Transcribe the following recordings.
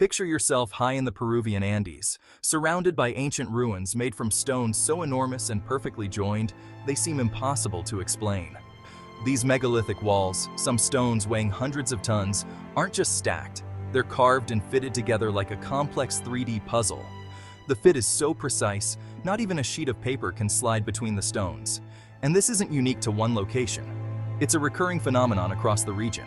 Picture yourself high in the Peruvian Andes, surrounded by ancient ruins made from stones so enormous and perfectly joined, they seem impossible to explain. These megalithic walls, some stones weighing hundreds of tons, aren't just stacked. They're carved and fitted together like a complex 3D puzzle. The fit is so precise, not even a sheet of paper can slide between the stones. And this isn't unique to one location. It's a recurring phenomenon across the region.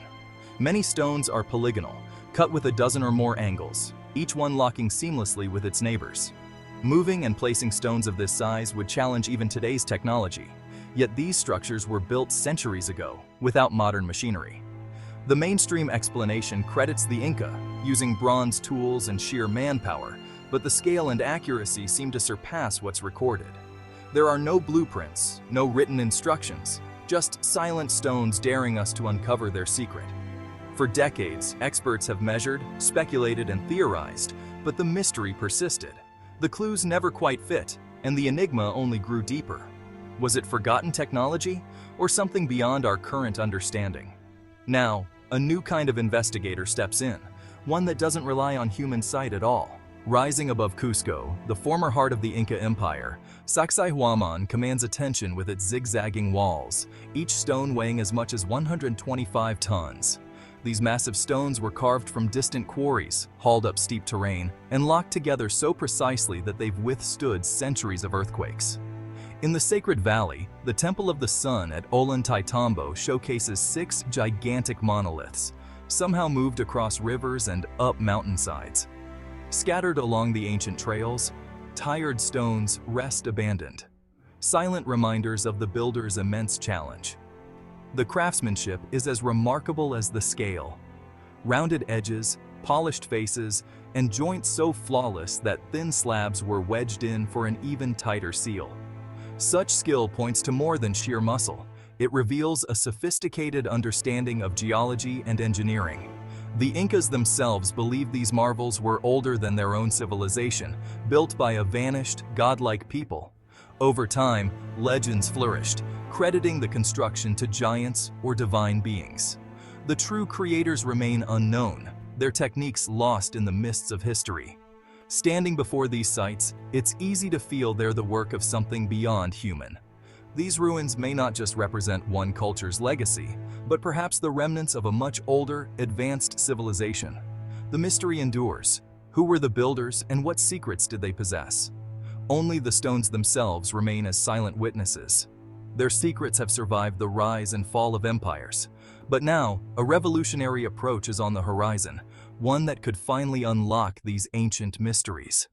Many stones are polygonal, cut with a dozen or more angles, each one locking seamlessly with its neighbors. Moving and placing stones of this size would challenge even today's technology, yet these structures were built centuries ago, without modern machinery. The mainstream explanation credits the Inca, using bronze tools and sheer manpower, but the scale and accuracy seem to surpass what's recorded. There are no blueprints, no written instructions, just silent stones daring us to uncover their secret. For decades, experts have measured, speculated, and theorized, but the mystery persisted. The clues never quite fit, and the enigma only grew deeper. Was it forgotten technology, or something beyond our current understanding? Now, a new kind of investigator steps in, one that doesn't rely on human sight at all. Rising above Cusco, the former heart of the Inca Empire, Sacsayhuaman commands attention with its zigzagging walls, each stone weighing as much as 125 tons. These massive stones were carved from distant quarries, hauled up steep terrain, and locked together so precisely that they've withstood centuries of earthquakes. In the Sacred Valley, the Temple of the Sun at Ollantaytambo showcases 6 gigantic monoliths, somehow moved across rivers and up mountainsides. Scattered along the ancient trails, tired stones rest abandoned, silent reminders of the builder's immense challenge. The craftsmanship is as remarkable as the scale. Rounded edges, polished faces, and joints so flawless that thin slabs were wedged in for an even tighter seal. Such skill points to more than sheer muscle. It reveals a sophisticated understanding of geology and engineering. The Incas themselves believed these marvels were older than their own civilization, built by a vanished, godlike people. Over time, legends flourished, crediting the construction to giants or divine beings. The true creators remain unknown, their techniques lost in the mists of history. Standing before these sites, it's easy to feel they're the work of something beyond human. These ruins may not just represent one culture's legacy, but perhaps the remnants of a much older, advanced civilization. The mystery endures. Who were the builders and what secrets did they possess? Only the stones themselves remain as silent witnesses. Their secrets have survived the rise and fall of empires. But now, a revolutionary approach is on the horizon, one that could finally unlock these ancient mysteries.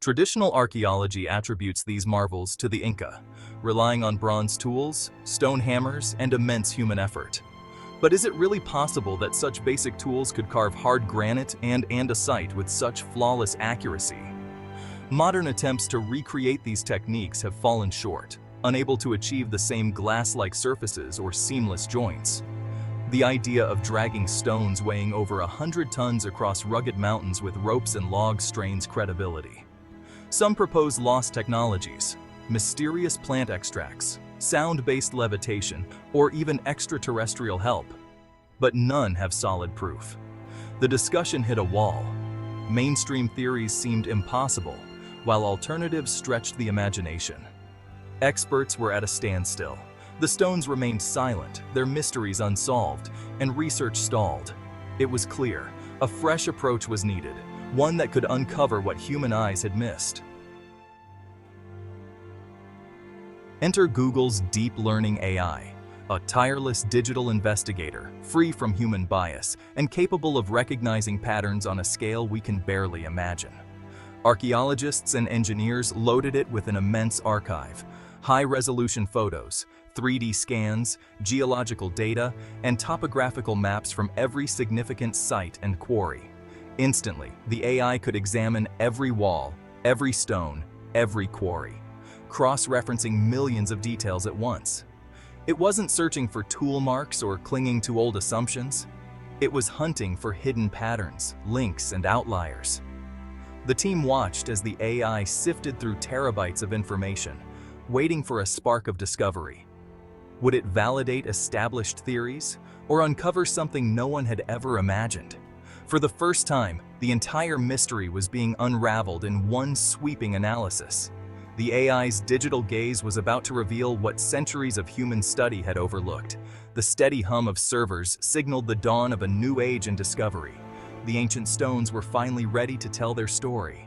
Traditional archaeology attributes these marvels to the Inca, relying on bronze tools, stone hammers, and immense human effort. But is it really possible that such basic tools could carve hard granite and andesite with such flawless accuracy? Modern attempts to recreate these techniques have fallen short, unable to achieve the same glass-like surfaces or seamless joints. The idea of dragging stones weighing over 100 tons across rugged mountains with ropes and logs strains credibility. Some propose lost technologies, mysterious plant extracts, sound-based levitation, or even extraterrestrial help. But none have solid proof. The discussion hit a wall. Mainstream theories seemed impossible, while alternatives stretched the imagination. Experts were at a standstill. The stones remained silent, their mysteries unsolved, and research stalled. It was clear, a fresh approach was needed, one that could uncover what human eyes had missed. Enter Google's deep learning AI, a tireless digital investigator, free from human bias, and capable of recognizing patterns on a scale we can barely imagine. Archaeologists and engineers loaded it with an immense archive, high-resolution photos, 3D scans, geological data, and topographical maps from every significant site and quarry. Instantly, the AI could examine every wall, every stone, every quarry, cross-referencing millions of details at once. It wasn't searching for tool marks or clinging to old assumptions. It was hunting for hidden patterns, links, and outliers. The team watched as the AI sifted through terabytes of information, waiting for a spark of discovery. Would it validate established theories, or uncover something no one had ever imagined. For the first time, the entire mystery was being unraveled in one sweeping analysis. The AI's digital gaze was about to reveal what centuries of human study had overlooked. The steady hum of servers signaled the dawn of a new age in discovery. The ancient stones were finally ready to tell their story.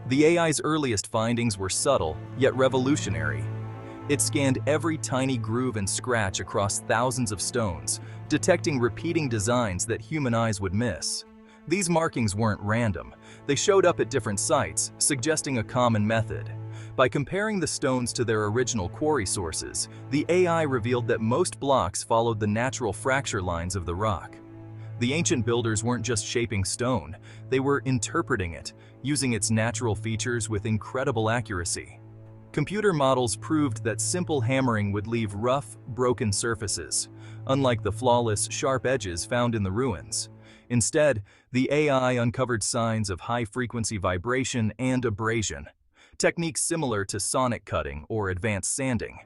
The AI's earliest findings were subtle, yet revolutionary. It scanned every tiny groove and scratch across thousands of stones, detecting repeating designs that human eyes would miss. These markings weren't random. They showed up at different sites, suggesting a common method. By comparing the stones to their original quarry sources, the AI revealed that most blocks followed the natural fracture lines of the rock. The ancient builders weren't just shaping stone, they were interpreting it, using its natural features with incredible accuracy. Computer models proved that simple hammering would leave rough, broken surfaces, unlike the flawless, sharp edges found in the ruins. Instead, the AI uncovered signs of high-frequency vibration and abrasion, techniques similar to sonic cutting or advanced sanding.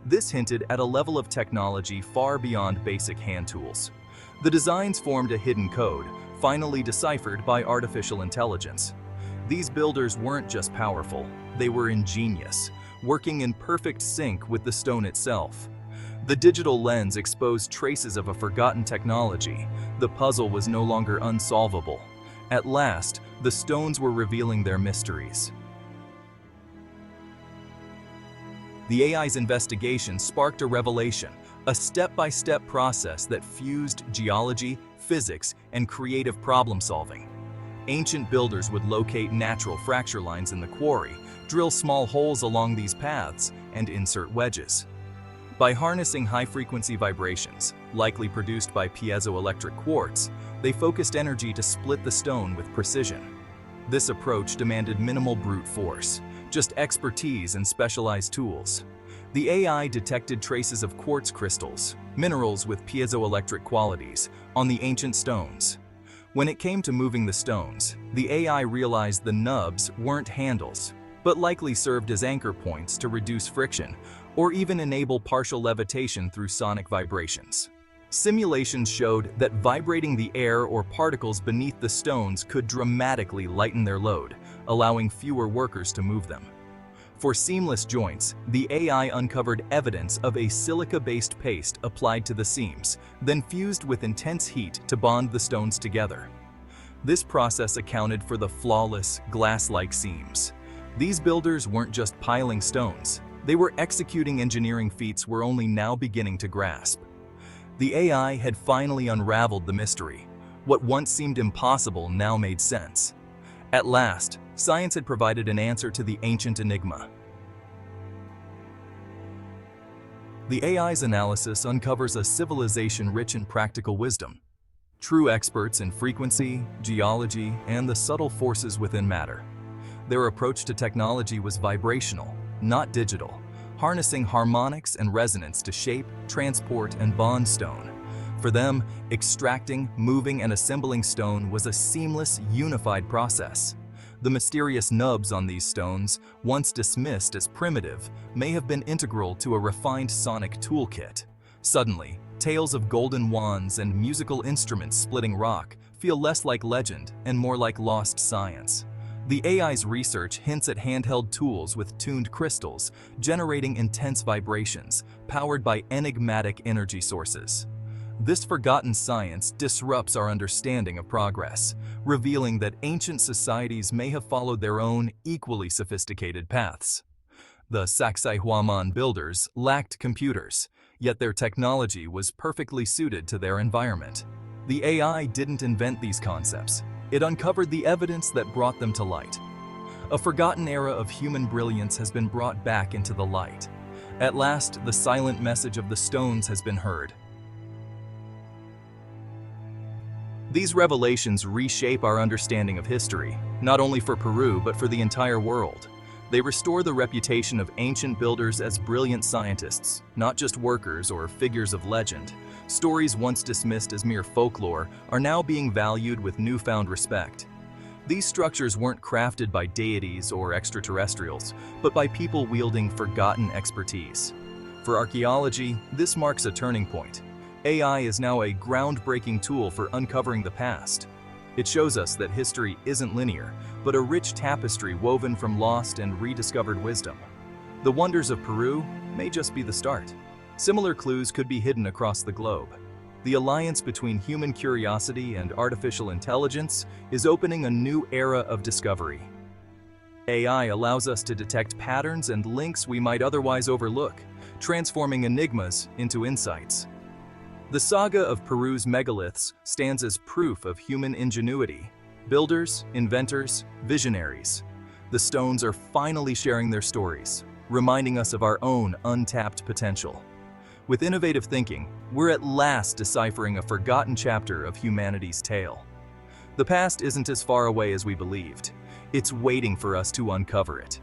This hinted at a level of technology far beyond basic hand tools. The designs formed a hidden code, finally deciphered by artificial intelligence. These builders weren't just powerful, they were ingenious, working in perfect sync with the stone itself. The digital lens exposed traces of a forgotten technology. The puzzle was no longer unsolvable. At last, the stones were revealing their mysteries. The AI's investigation sparked a revelation, a step-by-step process that fused geology, physics, and creative problem-solving. Ancient builders would locate natural fracture lines in the quarry, drill small holes along these paths, and insert wedges. By harnessing high-frequency vibrations, likely produced by piezoelectric quartz, they focused energy to split the stone with precision. This approach demanded minimal brute force, just expertise and specialized tools. The AI detected traces of quartz crystals, minerals with piezoelectric qualities, on the ancient stones. When it came to moving the stones, the AI realized the nubs weren't handles, but likely served as anchor points to reduce friction or even enable partial levitation through sonic vibrations. Simulations showed that vibrating the air or particles beneath the stones could dramatically lighten their load, allowing fewer workers to move them. For seamless joints, the AI uncovered evidence of a silica-based paste applied to the seams, then fused with intense heat to bond the stones together. This process accounted for the flawless, glass-like seams. These builders weren't just piling stones, they were executing engineering feats we're only now beginning to grasp. The AI had finally unraveled the mystery. What once seemed impossible now made sense. At last, science had provided an answer to the ancient enigma. The AI's analysis uncovers a civilization rich in practical wisdom. True experts in frequency, geology, and the subtle forces within matter. Their approach to technology was vibrational, not digital, harnessing harmonics and resonance to shape, transport, and bond stone. For them, extracting, moving, and assembling stone was a seamless, unified process. The mysterious nubs on these stones, once dismissed as primitive, may have been integral to a refined sonic toolkit. Suddenly, tales of golden wands and musical instruments splitting rock feel less like legend and more like lost science. The AI's research hints at handheld tools with tuned crystals, generating intense vibrations, powered by enigmatic energy sources. This forgotten science disrupts our understanding of progress, revealing that ancient societies may have followed their own, equally sophisticated paths. The Sacsayhuaman builders lacked computers, yet their technology was perfectly suited to their environment. The AI didn't invent these concepts. It uncovered the evidence that brought them to light. A forgotten era of human brilliance has been brought back into the light. At last, the silent message of the stones has been heard. These revelations reshape our understanding of history, not only for Peru but for the entire world. They restore the reputation of ancient builders as brilliant scientists, not just workers or figures of legend. Stories once dismissed as mere folklore are now being valued with newfound respect. These structures weren't crafted by deities or extraterrestrials, but by people wielding forgotten expertise. For archaeology, this marks a turning point. AI is now a groundbreaking tool for uncovering the past. It shows us that history isn't linear, but a rich tapestry woven from lost and rediscovered wisdom. The wonders of Peru may just be the start. Similar clues could be hidden across the globe. The alliance between human curiosity and artificial intelligence is opening a new era of discovery. AI allows us to detect patterns and links we might otherwise overlook, transforming enigmas into insights. The saga of Peru's megaliths stands as proof of human ingenuity. Builders, inventors, visionaries. The stones are finally sharing their stories, reminding us of our own untapped potential. With innovative thinking, we're at last deciphering a forgotten chapter of humanity's tale. The past isn't as far away as we believed. It's waiting for us to uncover it.